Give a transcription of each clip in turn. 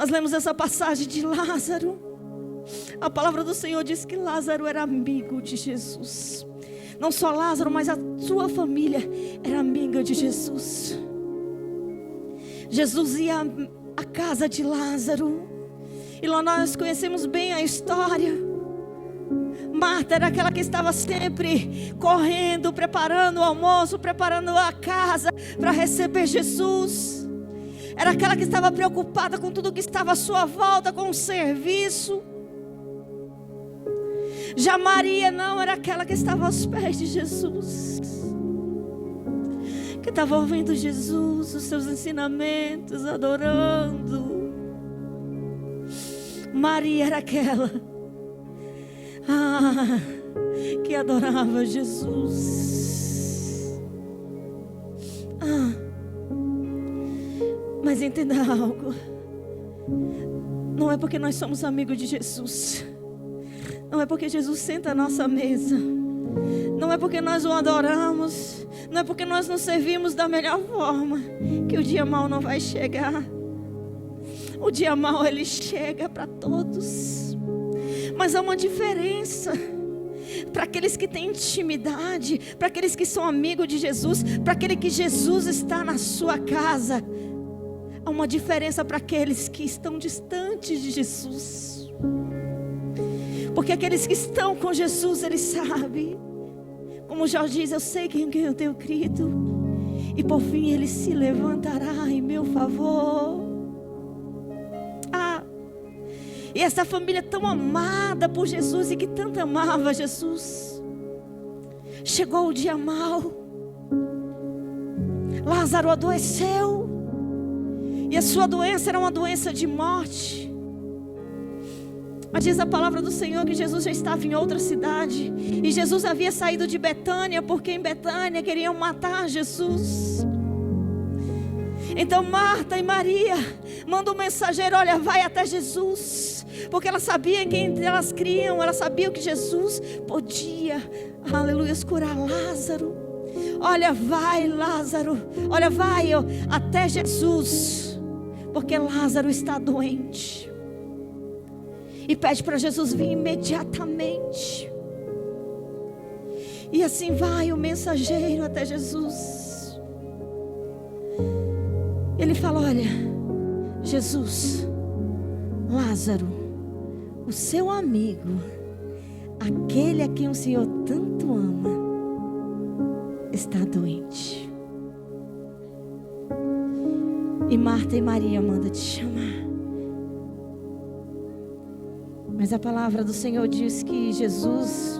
Nós lemos essa passagem de Lázaro. A palavra do Senhor diz que Lázaro era amigo de Jesus. Não só Lázaro, mas a sua família era amiga de Jesus. Jesus ia à casa de Lázaro. E lá nós conhecemos bem a história. Marta era aquela que estava sempre correndo, preparando o almoço, preparando a casa para receber Jesus. Era aquela que estava preocupada com tudo que estava à sua volta, com o serviço. Já Maria não, era aquela que estava aos pés de Jesus, que estava ouvindo Jesus, os seus ensinamentos, adorando. Maria era aquela que adorava Jesus. Mas entenda algo. Não é porque nós somos amigos de Jesus, não é porque Jesus senta à nossa mesa, não é porque nós o adoramos, não é porque nós nos servimos da melhor forma, que o dia mau não vai chegar. O dia mau ele chega para todos. Mas há uma diferença para aqueles que têm intimidade, para aqueles que são amigos de Jesus, para aquele que Jesus está na sua casa. Há uma diferença para aqueles que estão distantes de Jesus. Porque aqueles que estão com Jesus, eles sabem. Como Jó diz, eu sei quem eu tenho crido. E por fim ele se levantará em meu favor. E essa família tão amada por Jesus e que tanto amava Jesus. Chegou o dia mau. Lázaro adoeceu. E a sua doença era uma doença de morte. Mas diz a palavra do Senhor que Jesus já estava em outra cidade. E Jesus havia saído de Betânia, porque em Betânia queriam matar Jesus. Então Marta e Maria mandam um mensageiro: olha, vai até Jesus. Porque ela sabia em quem elas criam. Ela sabia que Jesus podia, aleluia, curar Lázaro. Olha, vai Lázaro, olha, vai até Jesus, porque Lázaro está doente. E pede para Jesus vir imediatamente. E assim vai o mensageiro até Jesus. Ele fala: olha, Jesus, Lázaro, o seu amigo, aquele a quem o Senhor tanto ama, está doente. E Marta e Maria mandam te chamar. Mas a palavra do Senhor diz que Jesus,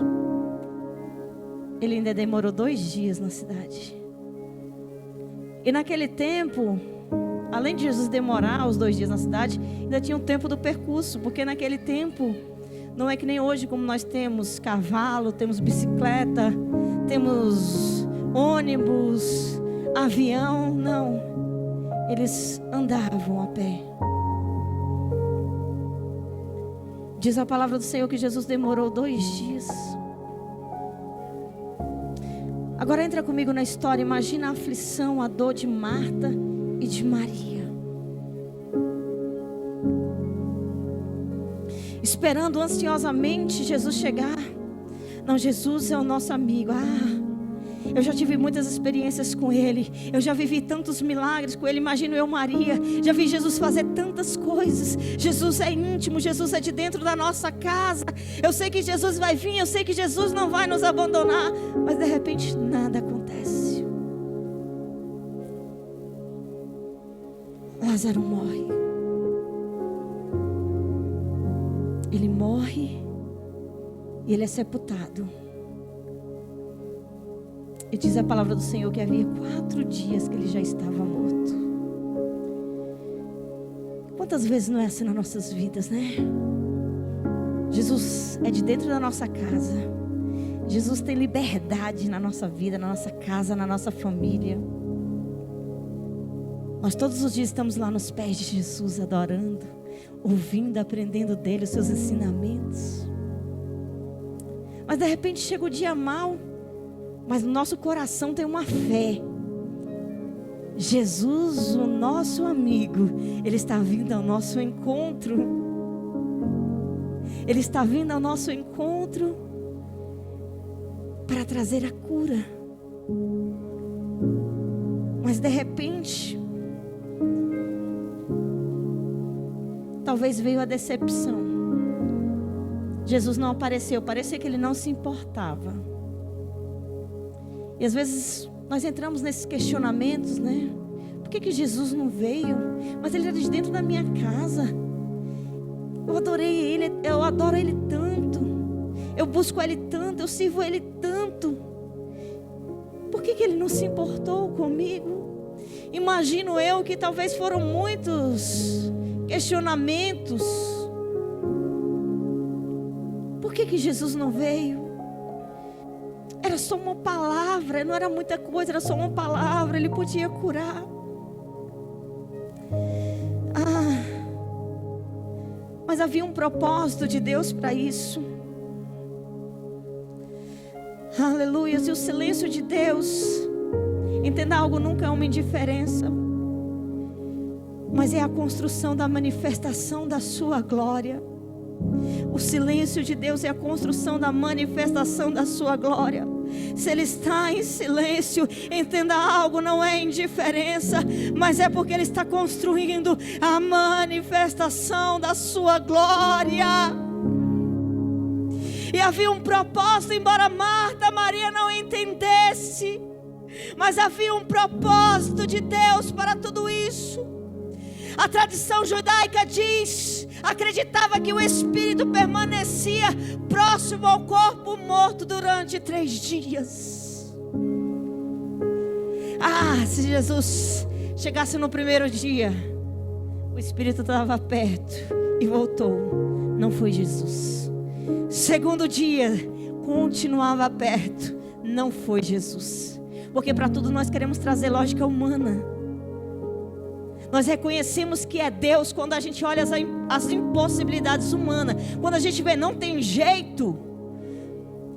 ele ainda demorou 2 dias na cidade. E naquele tempo, além de Jesus demorar os 2 dias na cidade, ainda tinha o tempo do percurso. Porque naquele tempo, não é que nem hoje, como nós temos cavalo, temos bicicleta, temos ônibus, avião. Não, eles andavam a pé. Diz a palavra do Senhor que Jesus demorou 2 dias. Agora entra comigo na história. Imagina a aflição, a dor de Marta e de Maria, esperando ansiosamente Jesus chegar. Não, Jesus é o nosso amigo. Eu já tive muitas experiências com Ele. Eu já vivi tantos milagres com Ele. Imagino eu, Maria, já vi Jesus fazer tantas coisas. Jesus é íntimo, Jesus é de dentro da nossa casa. Eu sei que Jesus vai vir, eu sei que Jesus não vai nos abandonar. Mas de repente nada acontece. Lázaro morre. Ele morre e ele é sepultado. E diz a palavra do Senhor que havia 4 dias que ele já estava morto. Quantas vezes não é assim nas nossas vidas, né? Jesus é de dentro da nossa casa. Jesus tem liberdade na nossa vida, na nossa casa, na nossa família. Nós todos os dias estamos lá nos pés de Jesus, adorando, ouvindo, aprendendo dele os seus ensinamentos. Mas de repente chega o dia mau. Mas no nosso coração tem uma fé. Jesus, o nosso amigo, Ele está vindo ao nosso encontro. Ele está vindo ao nosso encontro para trazer a cura. Mas de repente, talvez veio a decepção. Jesus não apareceu, parecia que Ele não se importava. E às vezes nós entramos nesses questionamentos, né? Por que Jesus não veio? Mas Ele era de dentro da minha casa. Eu adorei Ele, eu adoro Ele tanto. Eu busco Ele tanto, eu sirvo Ele tanto. Por que Ele não se importou comigo? Imagino eu que talvez foram muitos questionamentos. Por que Jesus não veio? Era só uma palavra, não era muita coisa, era só uma palavra, Ele podia curar. Mas havia um propósito de Deus para isso. Aleluia. E o silêncio de Deus, entenda algo, nunca é uma indiferença, mas é a construção da manifestação da sua glória. O silêncio de Deus é a construção da manifestação da sua glória. Se Ele está em silêncio, entenda algo, não é indiferença, mas é porque Ele está construindo a manifestação da sua glória. E havia um propósito, embora Marta, Maria não entendesse, mas havia um propósito de Deus para tudo isso. A tradição judaica acreditava que o espírito permanecia próximo ao corpo morto durante 3 dias. Se Jesus chegasse no primeiro dia, o espírito estava perto e voltou, não foi Jesus. Segundo dia, continuava perto, não foi Jesus. Porque para tudo nós queremos trazer lógica humana. Nós reconhecemos que é Deus quando a gente olha as impossibilidades humanas. Quando a gente vê não tem jeito,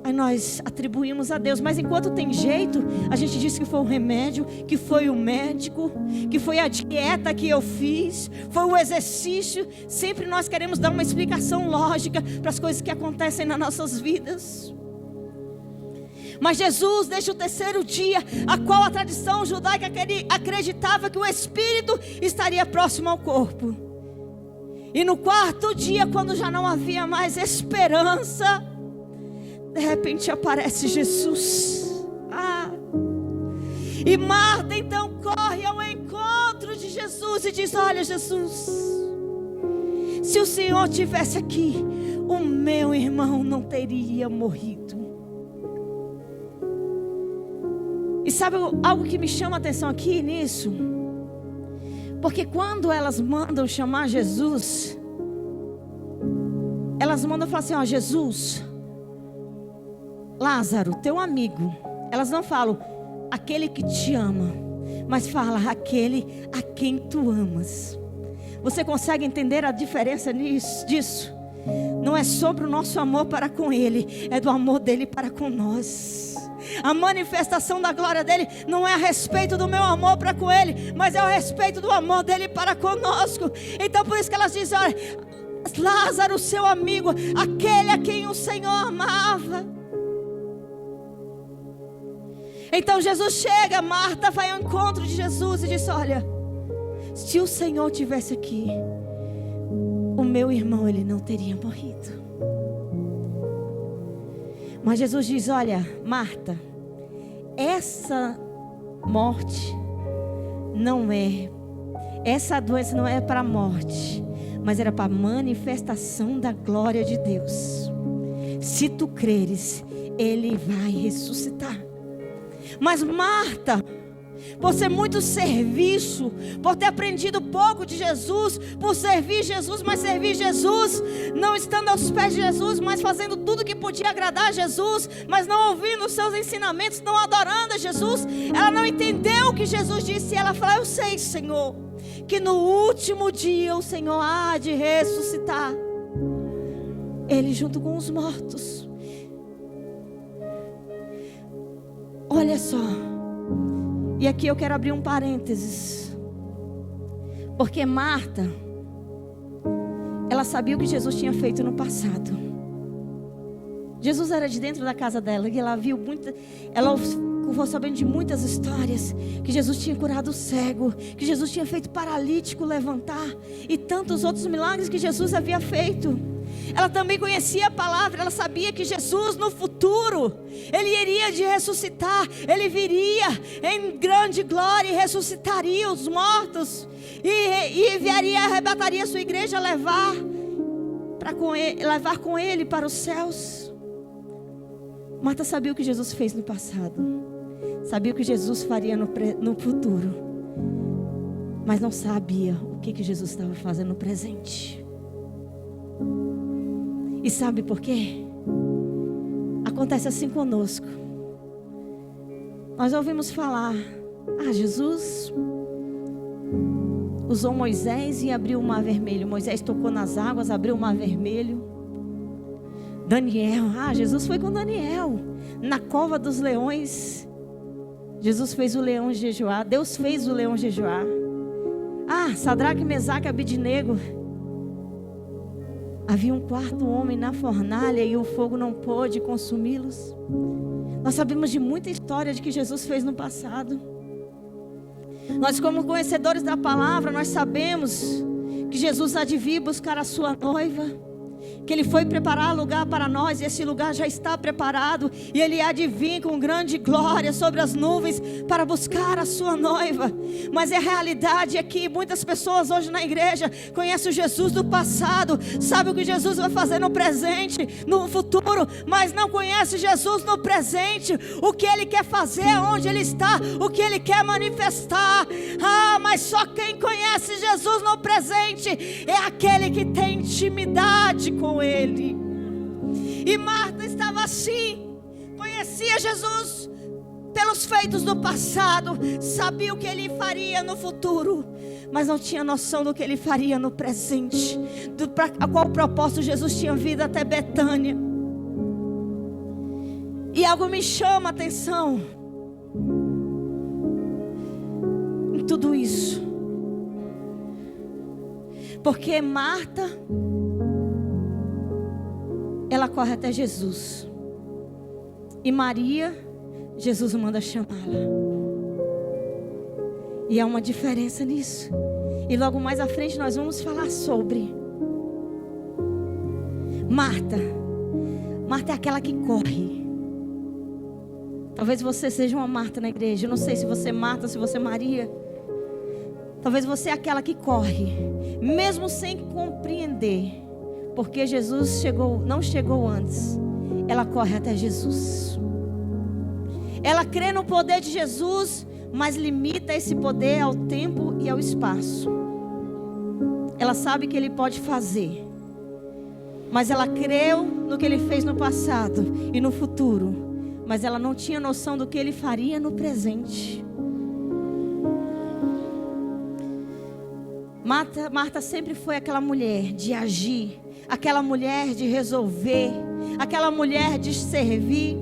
aí nós atribuímos a Deus. Mas enquanto tem jeito, a gente diz que foi o remédio, que foi o médico, que foi a dieta que eu fiz, foi o exercício. Sempre nós queremos dar uma explicação lógica para as coisas que acontecem nas nossas vidas. Mas Jesus deixa o terceiro dia, a qual a tradição judaica acreditava que o espírito estaria próximo ao corpo. E no 4º dia, quando já não havia mais esperança, de repente aparece Jesus. E Marta então corre ao encontro de Jesus e diz: olha, Jesus, se o Senhor estivesse aqui, o meu irmão não teria morrido. E sabe algo que me chama a atenção aqui nisso? Porque quando elas mandam chamar Jesus, elas mandam falar assim: Jesus, Lázaro, teu amigo. Elas não falam aquele que te ama, mas fala aquele a quem tu amas. Você consegue entender a diferença disso? Não é sobre o nosso amor para com Ele, é do amor dele para com nós. A manifestação da glória dele não é a respeito do meu amor para com ele, mas é a respeito do amor dele para conosco. Então por isso que elas dizem: olha, Lázaro, seu amigo, aquele a quem o Senhor amava. Então Jesus chega, Marta vai ao encontro de Jesus e diz: olha, se o Senhor estivesse aqui, o meu irmão ele não teria morrido. Mas Jesus diz: olha, Marta, essa morte não é, essa doença não é para a morte, mas era para a manifestação da glória de Deus. Se tu creres, Ele vai ressuscitar. Mas Marta, por ser muito serviço, por ter aprendido pouco de Jesus, por servir Jesus, mas servir Jesus, não estando aos pés de Jesus, mas fazendo tudo que podia agradar a Jesus, mas não ouvindo os seus ensinamentos, não adorando a Jesus, ela não entendeu o que Jesus disse. E ela falou: eu sei, Senhor, que no último dia o Senhor há de ressuscitar Ele junto com os mortos. Olha só. E aqui eu quero abrir um parênteses. Porque Marta, ela sabia o que Jesus tinha feito no passado. Jesus era de dentro da casa dela e ela viu ela ficou sabendo de muitas histórias, que Jesus tinha curado o cego, que Jesus tinha feito paralítico levantar, e tantos outros milagres que Jesus havia feito. Ela também conhecia a palavra, ela sabia que Jesus no futuro, Ele iria de ressuscitar, Ele viria em grande glória e ressuscitaria os mortos, e enviaria, arrebataria a sua igreja, levar com Ele para os céus. Marta sabia o que Jesus fez no passado, sabia o que Jesus faria no futuro, mas não sabia o que Jesus estava fazendo no presente. E sabe por quê? Acontece assim conosco. Nós ouvimos falar: Jesus usou Moisés e abriu o mar vermelho. Moisés tocou nas águas, abriu o mar vermelho. Daniel, Jesus foi com Daniel na cova dos leões. Jesus fez o leão jejuar. Deus fez o leão jejuar. Sadraque, Mesaque e Abidnego. Havia um quarto homem na fornalha e o fogo não pôde consumi-los. Nós sabemos de muita história de que Jesus fez no passado. Nós, como conhecedores da palavra, nós sabemos que Jesus há de vir buscar a sua noiva, que Ele foi preparar lugar para nós, e esse lugar já está preparado, e Ele há de vir com grande glória sobre as nuvens para buscar a sua noiva. Mas a realidade é que muitas pessoas hoje na igreja conhecem o Jesus do passado, sabem o que Jesus vai fazer no presente, no futuro, mas não conhecem Jesus no presente, o que Ele quer fazer, onde Ele está, o que Ele quer manifestar. Mas só quem conhece Jesus no presente é aquele que tem intimidade com Ele. E Marta estava assim, conhecia Jesus pelos feitos do passado, sabia o que Ele faria no futuro, mas não tinha noção do que Ele faria no presente, a qual propósito Jesus tinha vindo até Betânia. E algo me chama a atenção em tudo isso, porque Marta, ela corre até Jesus, e Maria, Jesus manda chamá-la. E há uma diferença nisso, e logo mais à frente nós vamos falar sobre Marta. Marta é aquela que corre. Talvez você seja uma Marta na igreja. Eu não sei se você é Marta, se você é Maria. Talvez você é aquela que corre, mesmo sem compreender porque Jesus não chegou antes. Ela corre até Jesus. Ela crê no poder de Jesus, mas limita esse poder ao tempo e ao espaço. Ela sabe que Ele pode fazer, mas ela creu no que Ele fez no passado e no futuro, mas ela não tinha noção do que Ele faria no presente. Marta sempre foi aquela mulher de agir, aquela mulher de resolver, aquela mulher de servir.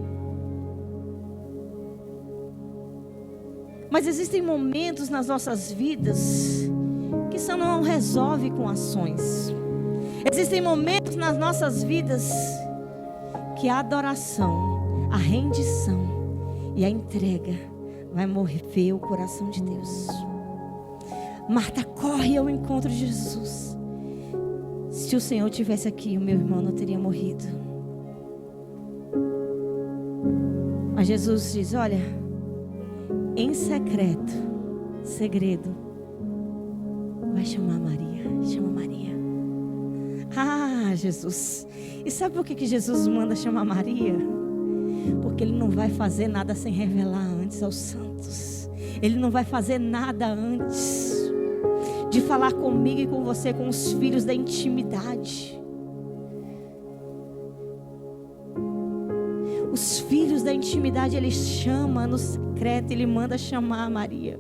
Mas existem momentos nas nossas vidas que só não resolve com ações. Existem momentos nas nossas vidas que a adoração, a rendição e a entrega vai mover o coração de Deus. Marta corre ao encontro de Jesus. Se o Senhor estivesse aqui, o meu irmão não teria morrido. Mas Jesus diz: olha, em secreto, segredo, vai chamar Maria. Chama Maria. Jesus. E sabe por que Jesus manda chamar Maria? Porque Ele não vai fazer nada sem revelar antes aos santos. Ele não vai fazer nada antes de falar comigo e com você, com os filhos da intimidade. Os filhos da intimidade Ele chama no secreto, Ele manda chamar Maria.